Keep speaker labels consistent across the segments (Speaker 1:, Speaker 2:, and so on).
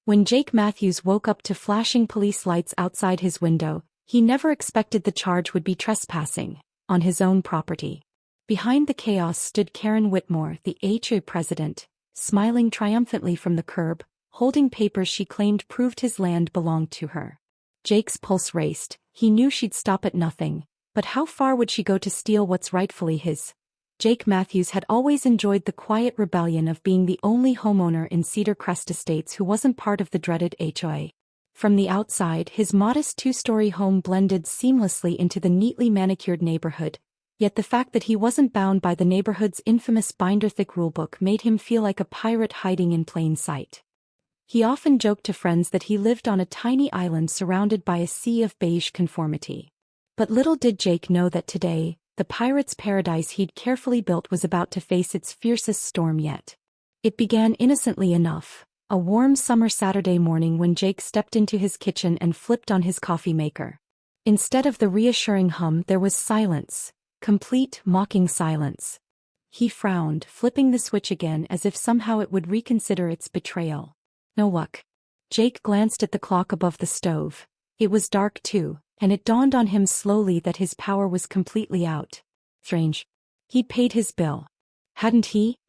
Speaker 1: When Jake Matthews woke up to flashing police lights outside his window, he never expected the charge would be trespassing on his own property. Behind the chaos stood Karen Whitmore, the HOA president, smiling triumphantly from the curb, holding papers she claimed proved his land belonged to her. Jake's pulse raced. He knew she'd stop at nothing, but how far would she go to steal what's rightfully his? Jake Matthews had always enjoyed the quiet rebellion of being the only homeowner in Cedar Crest Estates who wasn't part of the dreaded HOA. From the outside, his modest two-story home blended seamlessly into the neatly manicured neighborhood, yet the fact that he wasn't bound by the neighborhood's infamous binder-thick rulebook made him feel like a pirate hiding in plain sight. He often joked to friends that he lived on a tiny island surrounded by a sea of beige conformity. But little did Jake know that today, the pirate's paradise he'd carefully built was about to face its fiercest storm yet. It began innocently enough, a warm summer Saturday morning when Jake stepped into his kitchen and flipped on his coffee maker. Instead of the reassuring hum, there was silence, complete, mocking silence. He frowned, flipping the switch again as if somehow it would reconsider its betrayal. No luck. Jake glanced at the clock above the stove. It was dark too, and it dawned on him slowly that his power was completely out. Strange. He'd paid his bill. Hadn't he?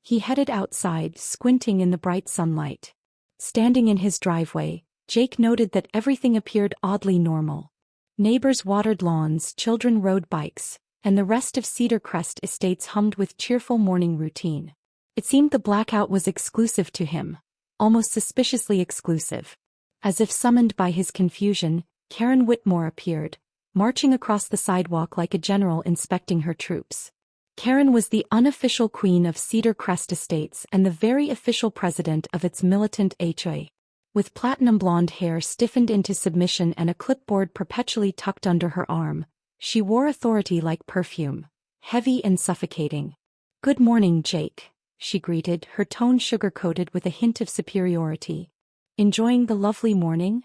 Speaker 1: He headed outside, squinting in the bright sunlight. Standing in his driveway, Jake noted that everything appeared oddly normal. Neighbors watered lawns, children rode bikes, and the rest of Cedar Crest Estates hummed with cheerful morning routine. It seemed the blackout was exclusive to him, almost suspiciously exclusive. As if summoned by his confusion, Karen Whitmore appeared, marching across the sidewalk like a general inspecting her troops. Karen was the unofficial queen of Cedar Crest Estates and the very official president of its militant HOA. With platinum blonde hair stiffened into submission and a clipboard perpetually tucked under her arm, she wore authority like perfume, heavy and suffocating. "Good morning, Jake," she greeted, her tone sugar-coated with a hint of superiority. "Enjoying the lovely morning?"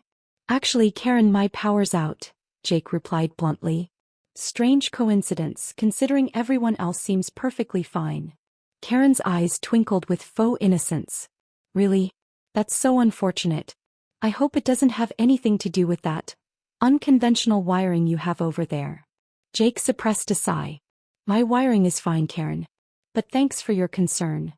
Speaker 1: "Actually, Karen, my power's out," Jake replied bluntly. Strange coincidence, considering everyone else seems perfectly fine. Karen's eyes twinkled with faux innocence. "Really? That's so unfortunate. I hope it doesn't have anything to do with that unconventional wiring you have over there." Jake suppressed a sigh. "My wiring is fine, Karen. But thanks for your concern."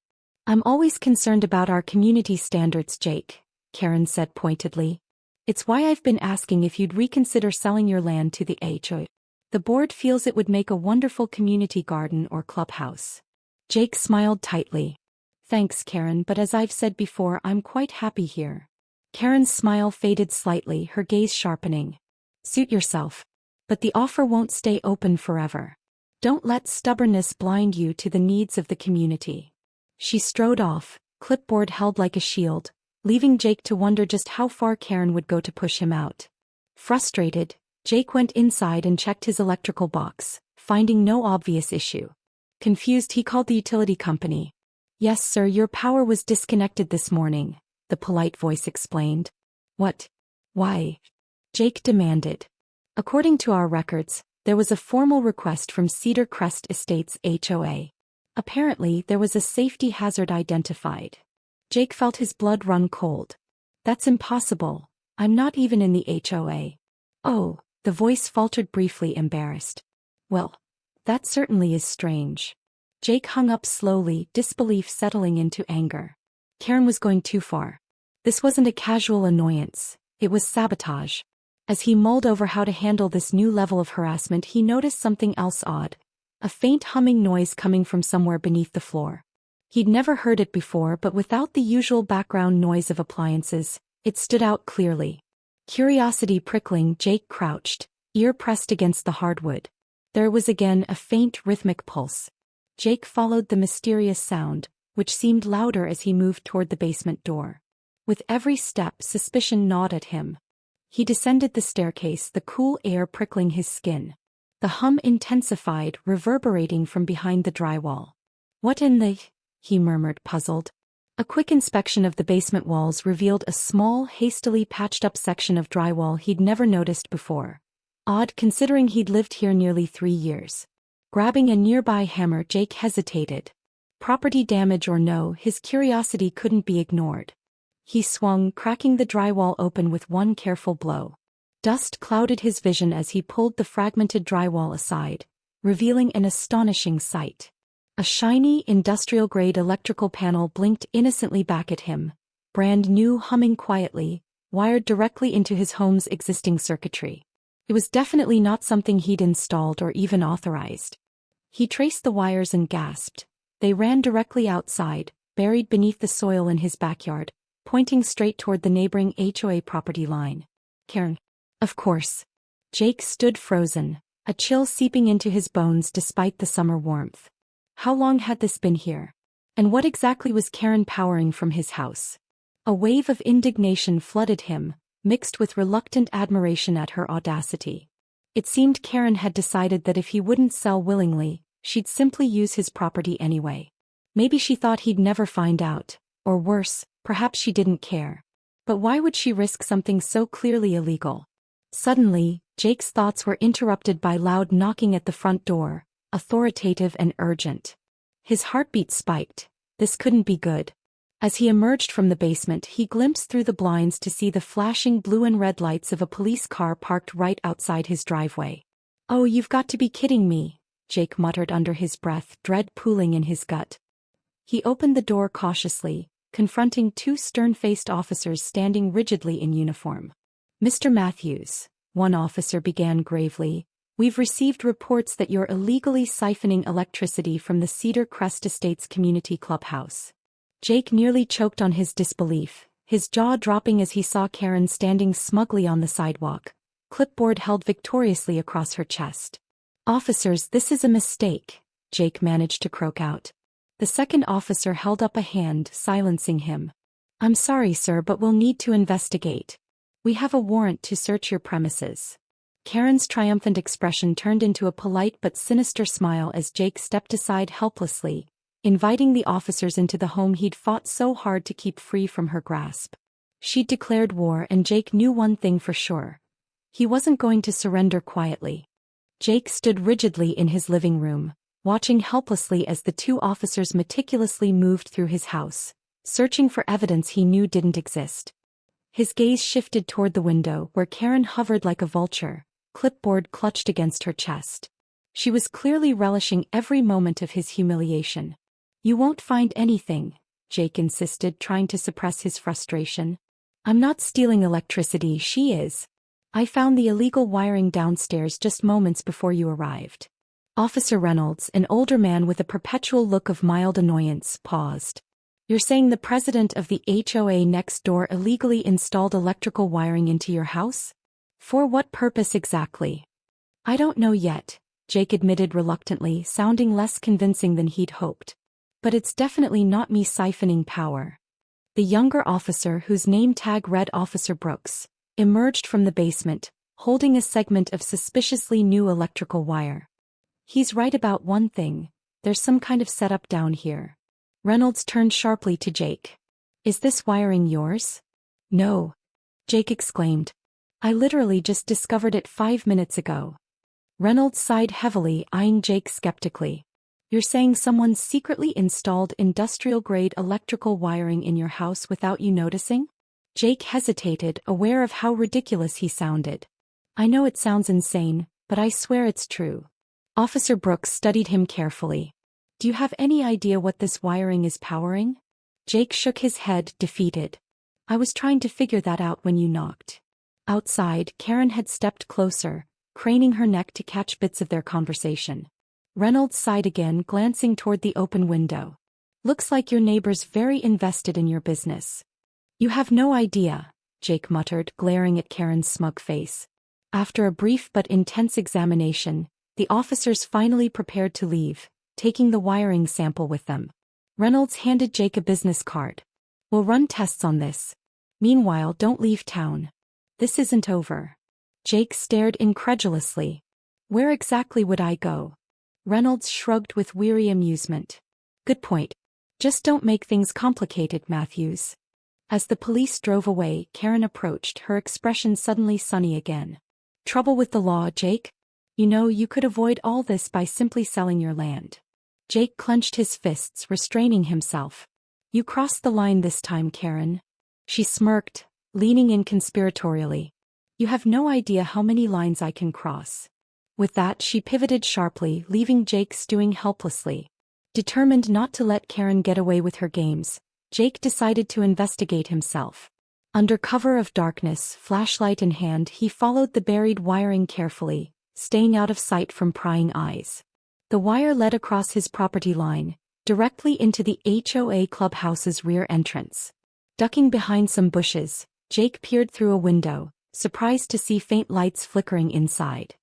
Speaker 1: "I'm always concerned about our community standards, Jake," Karen said pointedly. "It's why I've been asking if you'd reconsider selling your land to the HOA. The board feels it would make a wonderful community garden or clubhouse." Jake smiled tightly. "Thanks, Karen, but as I've said before, I'm quite happy here." Karen's smile faded slightly, her gaze sharpening. "Suit yourself. But the offer won't stay open forever. Don't let stubbornness blind you to the needs of the community." She strode off, clipboard held like a shield, leaving Jake to wonder just how far Karen would go to push him out. Frustrated, Jake went inside and checked his electrical box, finding no obvious issue. Confused, he called the utility company. "Yes, sir, your power was disconnected this morning," the polite voice explained. "What? Why?" Jake demanded. "According to our records, there was a formal request from Cedar Crest Estates HOA. Apparently, there was a safety hazard identified." Jake felt his blood run cold. "That's impossible. I'm not even in the HOA." "Oh," the voice faltered briefly, embarrassed. "Well, that certainly is strange." Jake hung up slowly, disbelief settling into anger. Karen was going too far. This wasn't a casual annoyance, it was sabotage. As he mulled over how to handle this new level of harassment, he noticed something else odd. A faint humming noise coming from somewhere beneath the floor. He'd never heard it before, but without the usual background noise of appliances, it stood out clearly. Curiosity prickling, Jake crouched, ear pressed against the hardwood. There was again a faint rhythmic pulse. Jake followed the mysterious sound, which seemed louder as he moved toward the basement door. With every step, suspicion gnawed at him. He descended the staircase, the cool air prickling his skin. The hum intensified, reverberating from behind the drywall. "What in the—" he murmured, puzzled. A quick inspection of the basement walls revealed a small, hastily patched-up section of drywall he'd never noticed before. Odd considering he'd lived here nearly 3 years. Grabbing a nearby hammer, Jake hesitated. Property damage or no, his curiosity couldn't be ignored. He swung, cracking the drywall open with one careful blow. Dust clouded his vision as he pulled the fragmented drywall aside, revealing an astonishing sight. A shiny, industrial-grade electrical panel blinked innocently back at him, brand new, humming quietly, wired directly into his home's existing circuitry. It was definitely not something he'd installed or even authorized. He traced the wires and gasped. They ran directly outside, buried beneath the soil in his backyard, pointing straight toward the neighboring HOA property line. Karen. Of course. Jake stood frozen, a chill seeping into his bones despite the summer warmth. How long had this been here? And what exactly was Karen powering from his house? A wave of indignation flooded him, mixed with reluctant admiration at her audacity. It seemed Karen had decided that if he wouldn't sell willingly, she'd simply use his property anyway. Maybe she thought he'd never find out, or worse, perhaps she didn't care. But why would she risk something so clearly illegal? Suddenly, Jake's thoughts were interrupted by loud knocking at the front door, authoritative and urgent. His heartbeat spiked. This couldn't be good. As he emerged from the basement, he glimpsed through the blinds to see the flashing blue and red lights of a police car parked right outside his driveway. "Oh, you've got to be kidding me," Jake muttered under his breath, dread pooling in his gut. He opened the door cautiously, confronting two stern-faced officers standing rigidly in uniform. "Mr. Matthews," one officer began gravely, "we've received reports that you're illegally siphoning electricity from the Cedar Crest Estates Community Clubhouse." Jake nearly choked on his disbelief, his jaw dropping as he saw Karen standing smugly on the sidewalk, clipboard held victoriously across her chest. "Officers, this is a mistake," Jake managed to croak out. The second officer held up a hand, silencing him. "I'm sorry, sir, but we'll need to investigate. We have a warrant to search your premises." Karen's triumphant expression turned into a polite but sinister smile as Jake stepped aside helplessly, inviting the officers into the home he'd fought so hard to keep free from her grasp. She'd declared war, and Jake knew one thing for sure. He wasn't going to surrender quietly. Jake stood rigidly in his living room, watching helplessly as the two officers meticulously moved through his house, searching for evidence he knew didn't exist. His gaze shifted toward the window, where Karen hovered like a vulture, clipboard clutched against her chest. She was clearly relishing every moment of his humiliation. "You won't find anything," Jake insisted, trying to suppress his frustration. "I'm not stealing electricity, she is. I found the illegal wiring downstairs just moments before you arrived." Officer Reynolds, an older man with a perpetual look of mild annoyance, paused. "You're saying the president of the HOA next door illegally installed electrical wiring into your house? For what purpose exactly?" "I don't know yet," Jake admitted reluctantly, sounding less convincing than he'd hoped. "But it's definitely not me siphoning power." The younger officer, whose name tag read Officer Brooks, emerged from the basement, holding a segment of suspiciously new electrical wire. "He's right about one thing. There's some kind of setup down here." Reynolds turned sharply to Jake. "Is this wiring yours?" "No," Jake exclaimed. "I literally just discovered it 5 minutes ago." Reynolds sighed heavily, eyeing Jake skeptically. "You're saying someone secretly installed industrial-grade electrical wiring in your house without you noticing?" Jake hesitated, aware of how ridiculous he sounded. "I know it sounds insane, but I swear it's true." Officer Brooks studied him carefully. "Do you have any idea what this wiring is powering?" Jake shook his head, defeated. "I was trying to figure that out when you knocked." Outside, Karen had stepped closer, craning her neck to catch bits of their conversation. Reynolds sighed again, glancing toward the open window. "Looks like your neighbor's very invested in your business." "You have no idea," Jake muttered, glaring at Karen's smug face. After a brief but intense examination, the officers finally prepared to leave, taking the wiring sample with them. Reynolds handed Jake a business card. "We'll run tests on this. Meanwhile, don't leave town. This isn't over." Jake stared incredulously. "Where exactly would I go?" Reynolds shrugged with weary amusement. "Good point. Just don't make things complicated, Matthews." As the police drove away, Karen approached, her expression suddenly sunny again. "Trouble with the law, Jake? You know, you could avoid all this by simply selling your land." Jake clenched his fists, restraining himself. "You crossed the line this time, Karen." She smirked, leaning in conspiratorially. You have no idea how many lines I can cross. With that, she pivoted sharply, leaving Jake stewing helplessly. Determined not to let Karen get away with her games, Jake decided to investigate himself. Under cover of darkness, flashlight in hand, he followed the buried wiring carefully, staying out of sight from prying eyes. The wire led across his property line, directly into the HOA clubhouse's rear entrance. Ducking behind some bushes, Jake peered through a window, surprised to see faint lights flickering inside.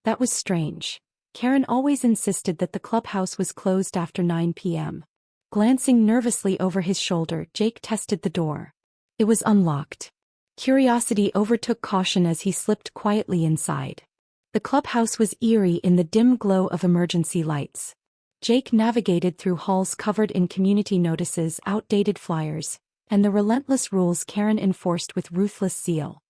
Speaker 1: That was strange. Karen always insisted that the clubhouse was closed after 9 p.m. Glancing nervously over his shoulder, Jake tested the door. It was unlocked. Curiosity overtook caution as he slipped quietly inside. The clubhouse was eerie in the dim glow of emergency lights. Jake navigated through halls covered in community notices, outdated flyers, and the relentless rules Karen enforced with ruthless zeal.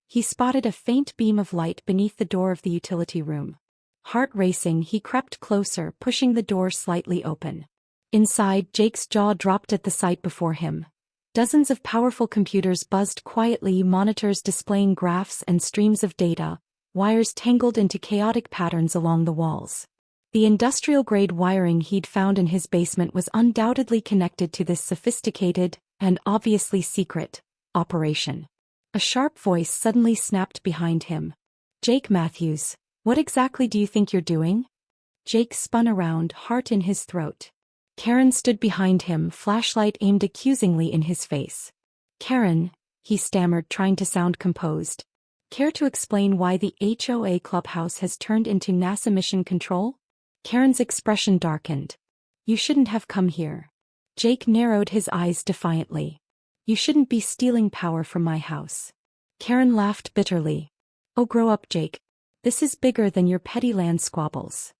Speaker 1: He spotted a faint beam of light beneath the door of the utility room. Heart racing, he crept closer, pushing the door slightly open. Inside, Jake's jaw dropped at the sight before him. Dozens of powerful computers buzzed quietly, monitors displaying graphs and streams of data, wires tangled into chaotic patterns along the walls. The industrial-grade wiring he'd found in his basement was undoubtedly connected to this sophisticated, and obviously secret, operation. A sharp voice suddenly snapped behind him. Jake Matthews, what exactly do you think you're doing? Jake spun around, heart in his throat. Karen stood behind him, flashlight aimed accusingly in his face. Karen, he stammered, trying to sound composed. Care to explain why the HOA clubhouse has turned into NASA mission control? Karen's expression darkened. You shouldn't have come here. Jake narrowed his eyes defiantly. You shouldn't be stealing power from my house. Karen laughed bitterly. Oh, grow up, Jake. This is bigger than your petty land squabbles.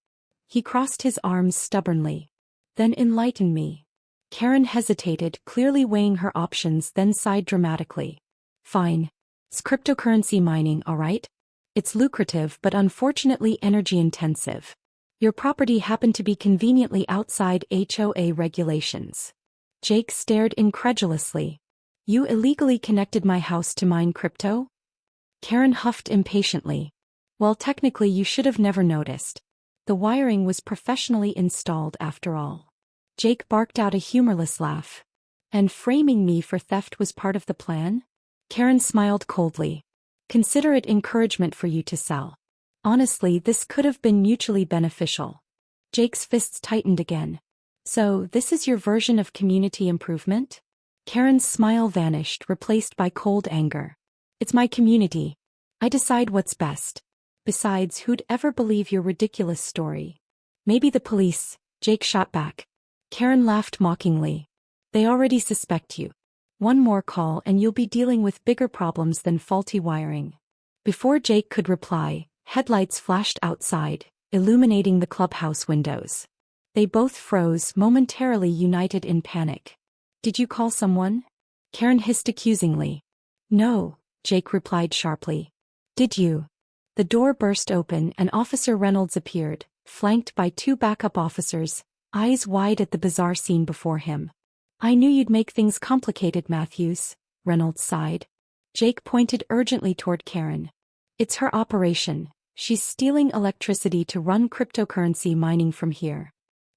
Speaker 1: He crossed his arms stubbornly. Then enlighten me. Karen hesitated, clearly weighing her options, then sighed dramatically. Fine. It's cryptocurrency mining, all right? It's lucrative but unfortunately energy-intensive. Your property happened to be conveniently outside HOA regulations. Jake stared incredulously. You illegally connected my house to mine crypto? Karen huffed impatiently. Well, technically you should have never noticed. The wiring was professionally installed after all. Jake barked out a humorless laugh. And framing me for theft was part of the plan? Karen smiled coldly. Consider it encouragement for you to sell. Honestly, this could have been mutually beneficial. Jake's fists tightened again. So, this is your version of community improvement? Karen's smile vanished, replaced by cold anger. It's my community. I decide what's best. Besides, who'd ever believe your ridiculous story? Maybe the police, Jake shot back. Karen laughed mockingly. They already suspect you. One more call and you'll be dealing with bigger problems than faulty wiring. Before Jake could reply, headlights flashed outside, illuminating the clubhouse windows. They both froze, momentarily united in panic. Did you call someone? Karen hissed accusingly. No, Jake replied sharply. Did you? The door burst open and Officer Reynolds appeared, flanked by two backup officers, eyes wide at the bizarre scene before him. I knew you'd make things complicated, Matthews, Reynolds sighed. Jake pointed urgently toward Karen. It's her operation. She's stealing electricity to run cryptocurrency mining from here.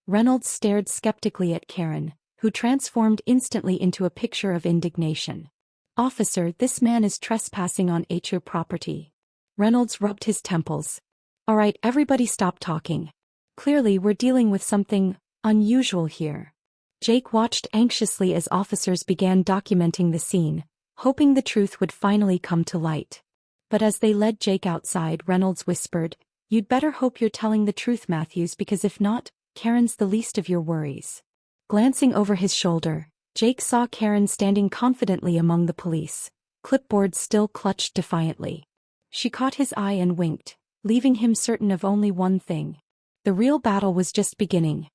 Speaker 1: Reynolds stared skeptically at Karen, who transformed instantly into a picture of indignation. Officer, this man is trespassing on HOA property. Reynolds rubbed his temples. All right, everybody stop talking. Clearly we're dealing with something unusual here. Jake watched anxiously as officers began documenting the scene, hoping the truth would finally come to light. But as they led Jake outside, Reynolds whispered, You'd better hope you're telling the truth, Matthews, because if not, Karen's the least of your worries. Glancing over his shoulder, Jake saw Karen standing confidently among the police, clipboard still clutched defiantly. She caught his eye and winked, leaving him certain of only one thing. The real battle was just beginning.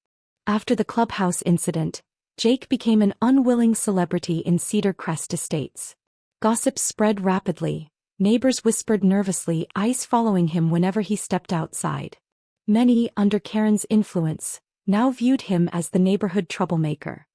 Speaker 1: After the clubhouse incident, Jake became an unwilling celebrity in Cedar Crest Estates. Gossip spread rapidly. Neighbors whispered nervously, eyes following him whenever he stepped outside. Many, under Karen's influence, now viewed him as the neighborhood troublemaker.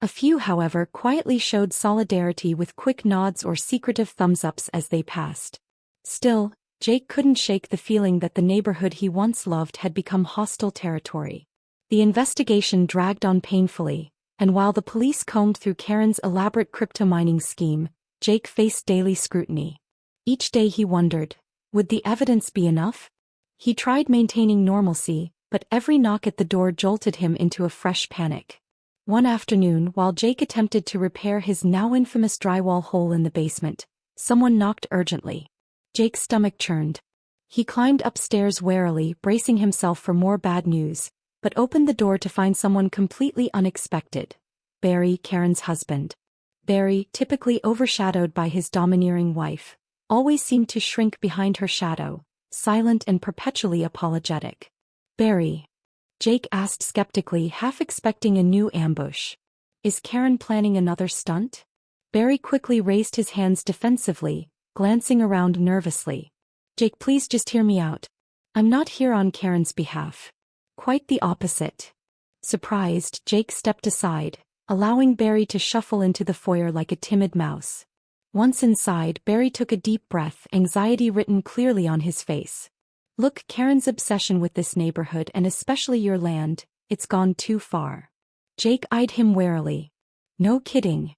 Speaker 1: A few, however, quietly showed solidarity with quick nods or secretive thumbs-ups as they passed. Still, Jake couldn't shake the feeling that the neighborhood he once loved had become hostile territory. The investigation dragged on painfully, and while the police combed through Karen's elaborate crypto mining scheme, Jake faced daily scrutiny. Each day he wondered, would the evidence be enough? He tried maintaining normalcy, but every knock at the door jolted him into a fresh panic. One afternoon, while Jake attempted to repair his now infamous drywall hole in the basement, someone knocked urgently. Jake's stomach churned. He climbed upstairs warily, bracing himself for more bad news, but opened the door to find someone completely unexpected. Barry, Karen's husband. Barry, typically overshadowed by his domineering wife, always seemed to shrink behind her shadow, silent and perpetually apologetic. "Barry?" Jake asked skeptically, half expecting a new ambush. "Is Karen planning another stunt?" Barry quickly raised his hands defensively, glancing around nervously. "Jake, please just hear me out. I'm not here on Karen's behalf. Quite the opposite." Surprised, Jake stepped aside, allowing Barry to shuffle into the foyer like a timid mouse. Once inside, Barry took a deep breath, anxiety written clearly on his face. "Look, Karen's obsession with this neighborhood and especially your land, it's gone too far." Jake eyed him warily. "No kidding."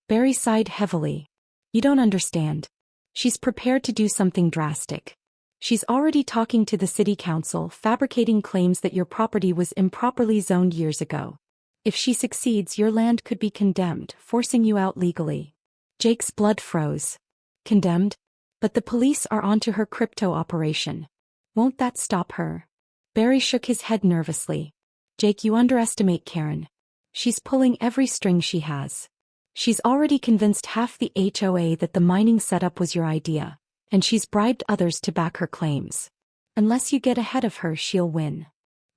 Speaker 1: Barry sighed heavily. "You don't understand. She's prepared to do something drastic. She's already talking to the city council, fabricating claims that your property was improperly zoned years ago. If she succeeds, your land could be condemned, forcing you out legally." Jake's blood froze. "Condemned? But the police are onto her crypto operation. Won't that stop her?" Barry shook his head nervously. "Jake, you underestimate Karen. She's pulling every string she has. She's already convinced half the HOA that the mining setup was your idea, and she's bribed others to back her claims. Unless you get ahead of her, she'll win."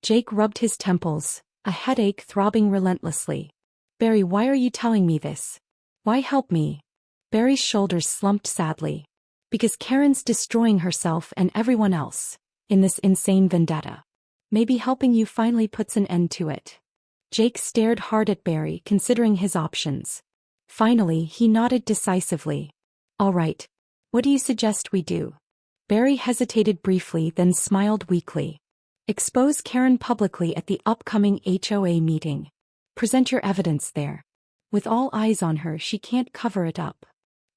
Speaker 1: Jake rubbed his temples, a headache throbbing relentlessly. "Barry, why are you telling me this? Why help me?" Barry's shoulders slumped sadly. "Because Karen's destroying herself and everyone else in this insane vendetta. Maybe helping you finally puts an end to it." Jake stared hard at Barry, considering his options. Finally, he nodded decisively. "All right. What do you suggest we do?" Barry hesitated briefly, then smiled weakly. "Expose Karen publicly at the upcoming HOA meeting. Present your evidence there. With all eyes on her, she can't cover it up."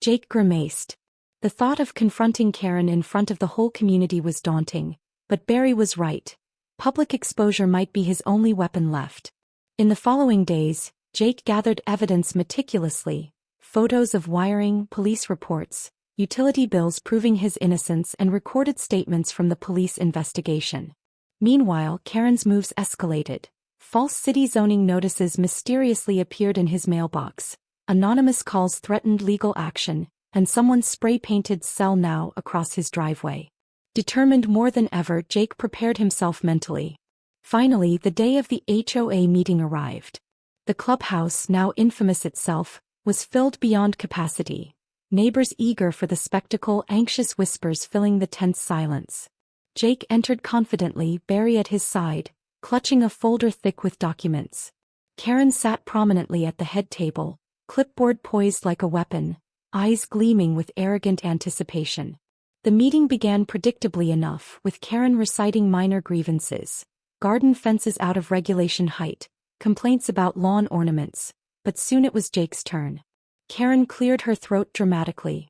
Speaker 1: Jake grimaced. The thought of confronting Karen in front of the whole community was daunting, but Barry was right. Public exposure might be his only weapon left. In the following days, Jake gathered evidence meticulously: photos of wiring, police reports, utility bills proving his innocence, and recorded statements from the police investigation. Meanwhile, Karen's moves escalated. False city zoning notices mysteriously appeared in his mailbox. Anonymous calls threatened legal action, and someone spray-painted "Sell Now" across his driveway. Determined more than ever, Jake prepared himself mentally. Finally, the day of the HOA meeting arrived. The clubhouse, now infamous itself, was filled beyond capacity. Neighbors eager for the spectacle, anxious whispers filling the tense silence. Jake entered confidently, Barry at his side, clutching a folder thick with documents. Karen sat prominently at the head table, clipboard poised like a weapon, eyes gleaming with arrogant anticipation. The meeting began predictably enough, with Karen reciting minor grievances: garden fences out of regulation height, complaints about lawn ornaments, but soon it was Jake's turn. Karen cleared her throat dramatically.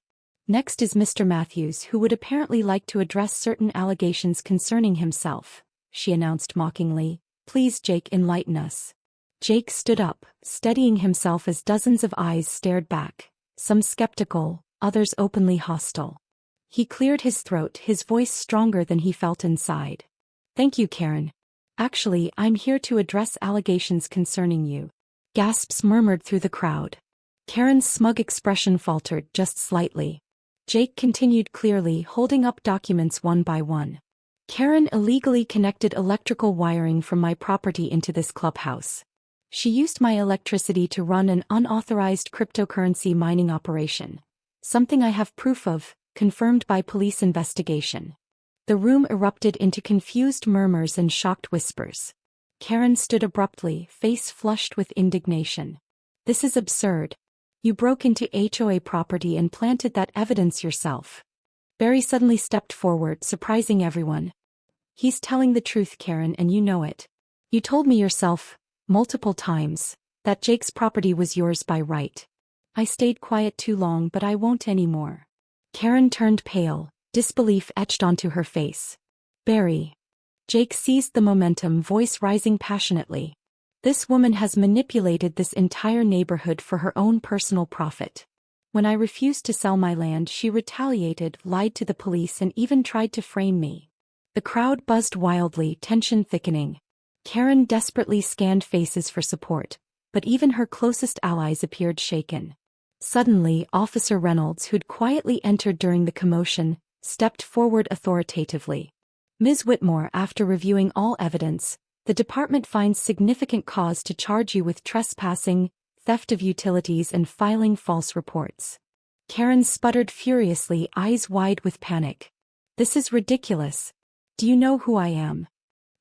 Speaker 1: "Next is Mr. Matthews, who would apparently like to address certain allegations concerning himself," she announced mockingly. "Please, Jake, enlighten us." Jake stood up, steadying himself as dozens of eyes stared back, some skeptical, others openly hostile. He cleared his throat, his voice stronger than he felt inside. "Thank you, Karen. Actually, I'm here to address allegations concerning you." Gasps murmured through the crowd. Karen's smug expression faltered just slightly. Jake continued clearly, holding up documents one by one. "Karen illegally connected electrical wiring from my property into this clubhouse. She used my electricity to run an unauthorized cryptocurrency mining operation. Something I have proof of, confirmed by police investigation." The room erupted into confused murmurs and shocked whispers. Karen stood abruptly, face flushed with indignation. This is absurd. You broke into HOA property and planted that evidence yourself. Barry suddenly stepped forward, surprising everyone. He's telling the truth, Karen, and you know it. You told me yourself, multiple times, that Jake's property was yours by right. I stayed quiet too long, but I won't anymore. Karen turned pale, disbelief etched onto her face. Barry. Jake seized the momentum, voice rising passionately. This woman has manipulated this entire neighborhood for her own personal profit. When I refused to sell my land, she retaliated, lied to the police, and even tried to frame me. The crowd buzzed wildly, tension thickening. Karen desperately scanned faces for support, but even her closest allies appeared shaken. Suddenly, Officer Reynolds, who'd quietly entered during the commotion, stepped forward authoritatively. Ms. Whitmore, after reviewing all evidence, the department finds significant cause to charge you with trespassing, theft of utilities, and filing false reports. Karen sputtered furiously, eyes wide with panic. This is ridiculous. Do you know who I am?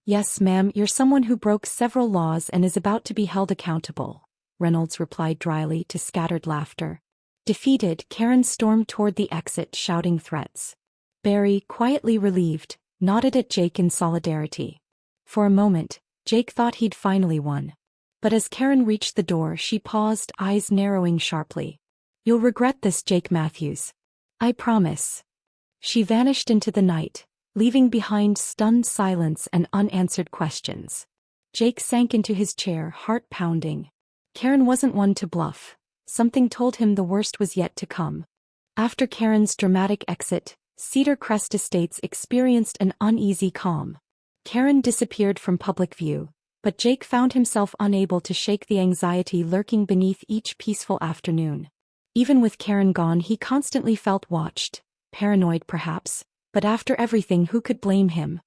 Speaker 1: Yes, ma'am, you're someone who broke several laws and is about to be held accountable, Reynolds replied dryly to scattered laughter. Defeated, Karen stormed toward the exit, shouting threats. Barry, quietly relieved, nodded at Jake in solidarity. For a moment, Jake thought he'd finally won. But as Karen reached the door, she paused, eyes narrowing sharply. You'll regret this, Jake Matthews. I promise. She vanished into the night, leaving behind stunned silence and unanswered questions. Jake sank into his chair, heart pounding. Karen wasn't one to bluff. Something told him the worst was yet to come. After Karen's dramatic exit, Cedar Crest Estates experienced an uneasy calm. Karen disappeared from public view, but Jake found himself unable to shake the anxiety lurking beneath each peaceful afternoon. Even with Karen gone, he constantly felt watched, paranoid perhaps, but after everything, who could blame him?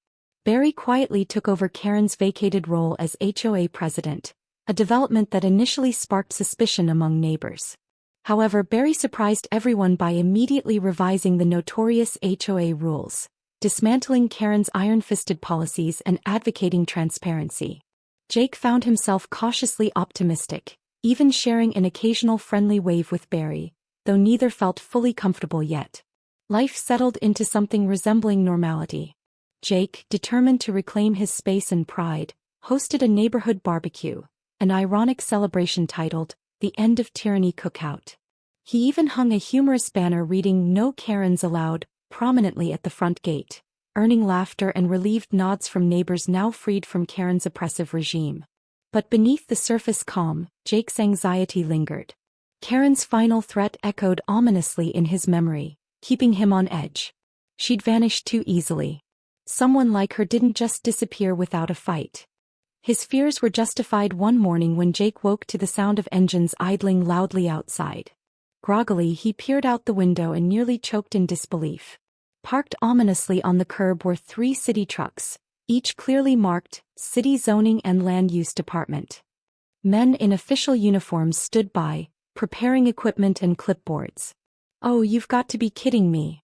Speaker 1: Barry quietly took over Karen's vacated role as HOA president, a development that initially sparked suspicion among neighbors. However, Barry surprised everyone by immediately revising the notorious HOA rules, dismantling Karen's iron-fisted policies and advocating transparency. Jake found himself cautiously optimistic, even sharing an occasional friendly wave with Barry, though neither felt fully comfortable yet. Life settled into something resembling normality. Jake, determined to reclaim his space and pride, hosted a neighborhood barbecue, an ironic celebration titled, The End of Tyranny Cookout. He even hung a humorous banner reading "No Karens Allowed" prominently at the front gate, earning laughter and relieved nods from neighbors now freed from Karen's oppressive regime. But beneath the surface calm, Jake's anxiety lingered. Karen's final threat echoed ominously in his memory, keeping him on edge. She'd vanished too easily. Someone like her didn't just disappear without a fight. His fears were justified one morning when Jake woke to the sound of engines idling loudly outside. Groggily, he peered out the window and nearly choked in disbelief. Parked ominously on the curb were 3 city trucks, each clearly marked, City Zoning and Land Use Department. Men in official uniforms stood by, preparing equipment and clipboards. Oh, you've got to be kidding me,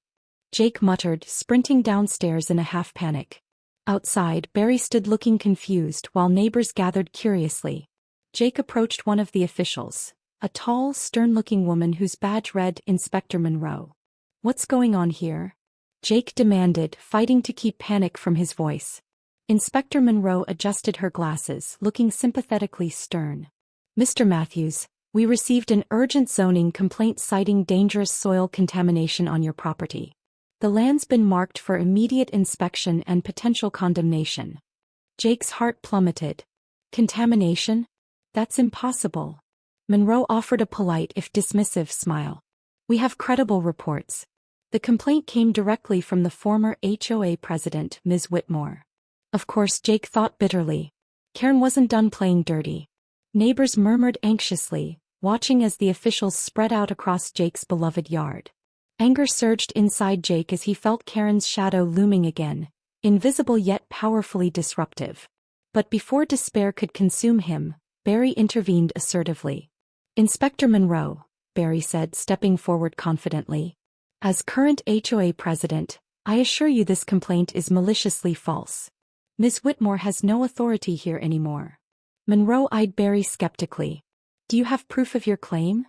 Speaker 1: Jake muttered, sprinting downstairs in a half-panic. Outside, Barry stood looking confused while neighbors gathered curiously. Jake approached one of the officials, a tall, stern-looking woman whose badge read Inspector Monroe. What's going on here? Jake demanded, fighting to keep panic from his voice. Inspector Monroe adjusted her glasses, looking sympathetically stern. Mr. Matthews, we received an urgent zoning complaint citing dangerous soil contamination on your property. The land's been marked for immediate inspection and potential condemnation. Jake's heart plummeted. Contamination? That's impossible. Monroe offered a polite if dismissive smile. We have credible reports. The complaint came directly from the former HOA president, Ms. Whitmore. Of course, Jake thought bitterly. Karen wasn't done playing dirty. Neighbors murmured anxiously, watching as the officials spread out across Jake's beloved yard. Anger surged inside Jake as he felt Karen's shadow looming again, invisible yet powerfully disruptive. But before despair could consume him, Barry intervened assertively. Inspector Monroe, Barry said, stepping forward confidently. As current HOA president, I assure you this complaint is maliciously false. Ms. Whitmore has no authority here anymore. Monroe eyed Barry skeptically. Do you have proof of your claim?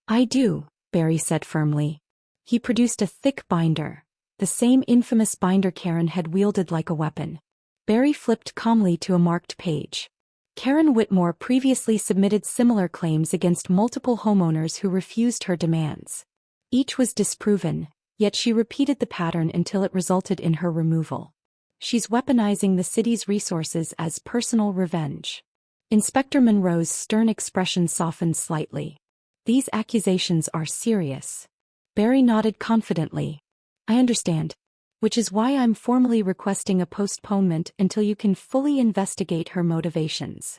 Speaker 1: I do, Barry said firmly. He produced a thick binder, the same infamous binder Karen had wielded like a weapon. Barry flipped calmly to a marked page. Karen Whitmore previously submitted similar claims against multiple homeowners who refused her demands. Each was disproven, yet she repeated the pattern until it resulted in her removal. She's weaponizing the city's resources as personal revenge. Inspector Monroe's stern expression softened slightly. These accusations are serious. Barry nodded confidently. I understand. Which is why I'm formally requesting a postponement until you can fully investigate her motivations.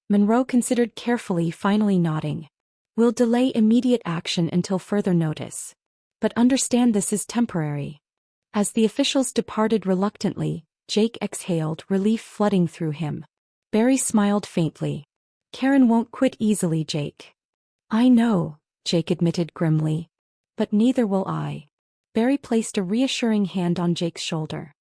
Speaker 1: Monroe considered carefully, finally nodding. We'll delay immediate action until further notice. But understand this is temporary. As the officials departed reluctantly, Jake exhaled, relief flooding through him. Barry smiled faintly. Karen won't quit easily, Jake. I know, Jake admitted grimly. But neither will I. Barry placed a reassuring hand on Jake's shoulder.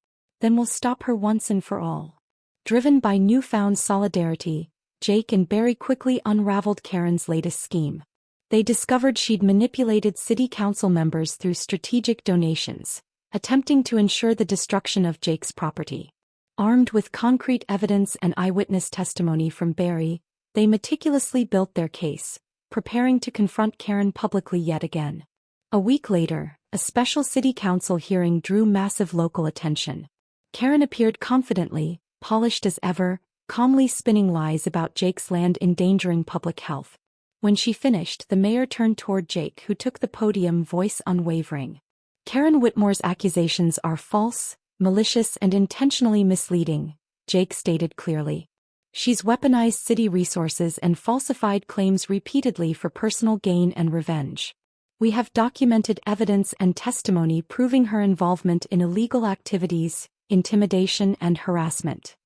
Speaker 1: Then we'll stop her once and for all. Driven by newfound solidarity, Jake and Barry quickly unraveled Karen's latest scheme. They discovered she'd manipulated city council members through strategic donations, attempting to ensure the destruction of Jake's property. Armed with concrete evidence and eyewitness testimony from Barry, they meticulously built their case, preparing to confront Karen publicly yet again. A week later, a special city council hearing drew massive local attention. Karen appeared confidently, polished as ever, calmly spinning lies about Jake's land endangering public health. When she finished, the mayor turned toward Jake, who took the podium, voice unwavering. Karen Whitmore's accusations are false, malicious and intentionally misleading, Jake stated clearly. She's weaponized city resources and falsified claims repeatedly for personal gain and revenge. We have documented evidence and testimony proving her involvement in illegal activities, intimidation and harassment.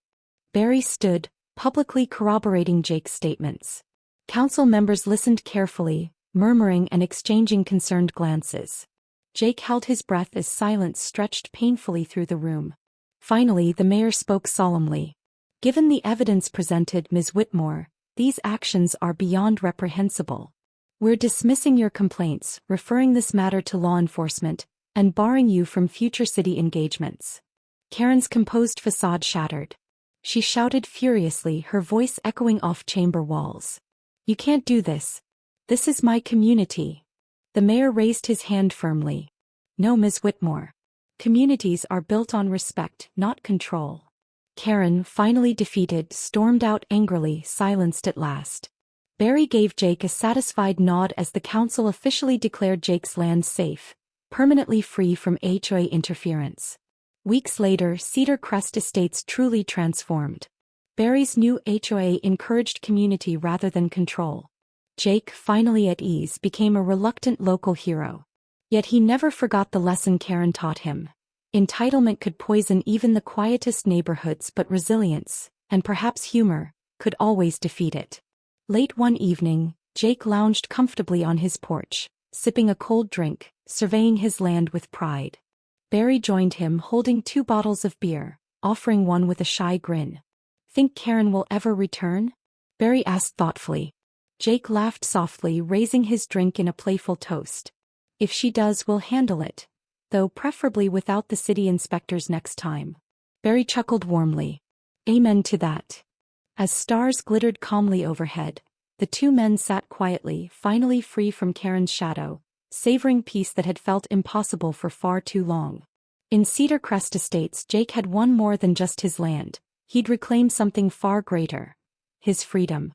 Speaker 1: Barry stood, publicly corroborating Jake's statements. Council members listened carefully, murmuring and exchanging concerned glances. Jake held his breath as silence stretched painfully through the room. Finally, the mayor spoke solemnly. Given the evidence presented, Ms. Whitmore, these actions are beyond reprehensible. We're dismissing your complaints, referring this matter to law enforcement, and barring you from future city engagements. Karen's composed facade shattered. She shouted furiously, her voice echoing off chamber walls. You can't do this. This is my community. The mayor raised his hand firmly. No, Ms. Whitmore. Communities are built on respect, not control. Karen, finally defeated, stormed out angrily, silenced at last. Barry gave Jake a satisfied nod as the council officially declared Jake's land safe, permanently free from HOA interference. Weeks later, Cedar Crest Estates truly transformed. Barry's new HOA encouraged community rather than control. Jake, finally at ease, became a reluctant local hero. Yet he never forgot the lesson Karen taught him. Entitlement could poison even the quietest neighborhoods, but resilience, and perhaps humor, could always defeat it. Late one evening, Jake lounged comfortably on his porch, sipping a cold drink, surveying his land with pride. Barry joined him, holding 2 bottles of beer, offering one with a shy grin. Think Karen will ever return? Barry asked thoughtfully. Jake laughed softly, raising his drink in a playful toast. If she does, we'll handle it. Though preferably without the city inspectors next time. Barry chuckled warmly. Amen to that. As stars glittered calmly overhead, the 2 men sat quietly, finally free from Karen's shadow, savoring peace that had felt impossible for far too long. In Cedar Crest Estates, Jake had won more than just his land. He'd reclaimed something far greater. His freedom.